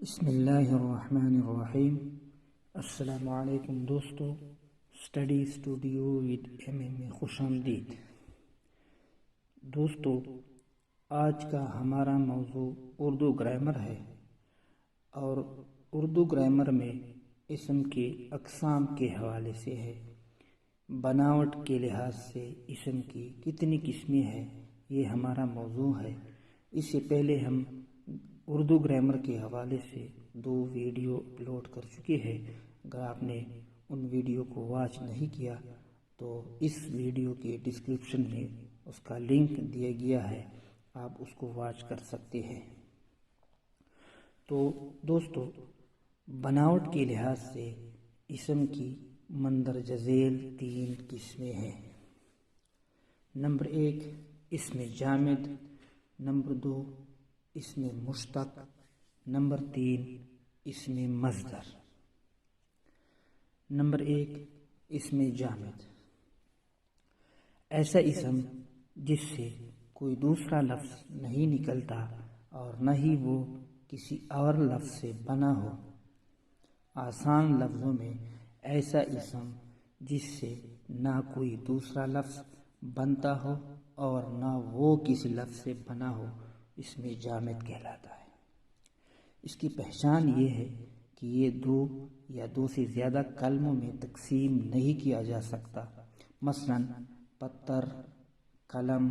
بسم اللہ الرحمن الرحیم۔ السلام علیکم دوستو، اسٹڈی اسٹوڈیو ود MM میں خوش آمدید۔ دوستو، آج کا ہمارا موضوع اردو گرامر ہے، اور اردو گرامر میں اسم کے اقسام کے حوالے سے ہے۔ بناوٹ کے لحاظ سے اسم کی کتنی قسمیں ہیں، یہ ہمارا موضوع ہے۔ اس سے پہلے ہم اردو گرامر کے حوالے سے 2 ویڈیو اپلوڈ کر چکے ہیں۔ اگر آپ نے ان ویڈیو کو واچ نہیں کیا تو اس ویڈیو کے ڈسکرپشن میں اس کا لنک دیا گیا ہے، آپ اس کو واچ کر سکتے ہیں۔ تو دوستو، بناوٹ کے لحاظ سے اسم کی مندرجہ ذیل 3 قسمیں ہیں۔ نمبر 1 اسم جامد، نمبر 2 اسم مشتق، نمبر 3 اسم مصدر۔ نمبر 1 اسم جامد، ایسا اسم جس سے کوئی دوسرا لفظ نہیں نکلتا اور نہ ہی وہ کسی اور لفظ سے بنا ہو۔ آسان لفظوں میں ایسا اسم جس سے نہ کوئی دوسرا لفظ بنتا ہو اور نہ وہ کسی لفظ سے بنا ہو، اسم جامد کہلاتا ہے۔ اس کی پہچان یہ ہے کہ یہ 2 یا 2 سے زیادہ کلموں میں تقسیم نہیں کیا جا سکتا، مثلا پتھر، قلم،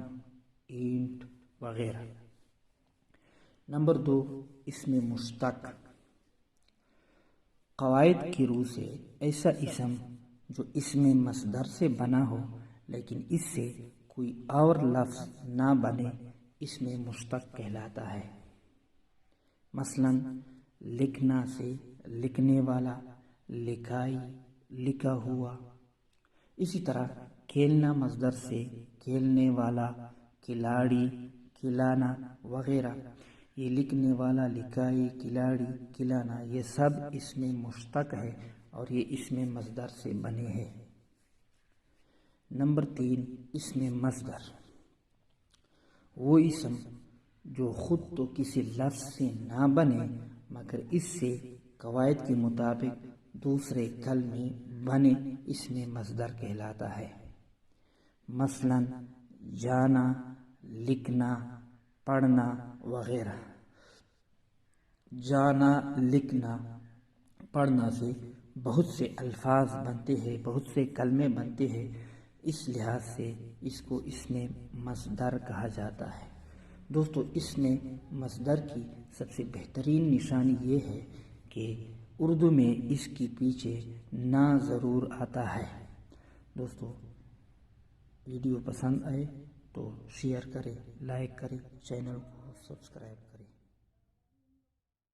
اینٹ وغیرہ۔ نمبر 2 اسم مشتق، قواعد کی روح سے ایسا اسم جو اسم مصدر سے بنا ہو لیکن اس سے کوئی اور لفظ نہ بنے، اسم مشتق کہلاتا ہے۔ مثلا لکھنا سے لکھنے والا، لکھائی، لکھا ہوا۔ اسی طرح کھیلنا مصدر سے کھیلنے والا، کھلاڑی، کھلانا وغیرہ۔ یہ لکھنے والا، لکھائی، کھلاڑی، کھلانا، یہ سب اسم مشتق ہے اور یہ اسم مصدر سے بنے ہیں۔ نمبر 3 اسم مصدر، وہ اسم جو خود تو کسی لفظ سے نہ بنے مگر اس سے قواعد کے مطابق دوسرے کلمے بنے، اسم مصدر کہلاتا ہے۔ مثلا جانا، لکھنا، پڑھنا وغیرہ۔ جانا، لکھنا، پڑھنا سے بہت سے الفاظ بنتے ہیں، بہت سے کلمے بنتے ہیں، اس لحاظ سے اس کو اسم مصدر کہا جاتا ہے۔ دوستو، اسم مصدر کی سب سے بہترین نشانی یہ ہے کہ اردو میں اس کی پیچھے نا ضرور آتا ہے۔ دوستو، ویڈیو پسند آئے تو شیئر کریں، لائک کریں، چینل کو سبسکرائب کریں۔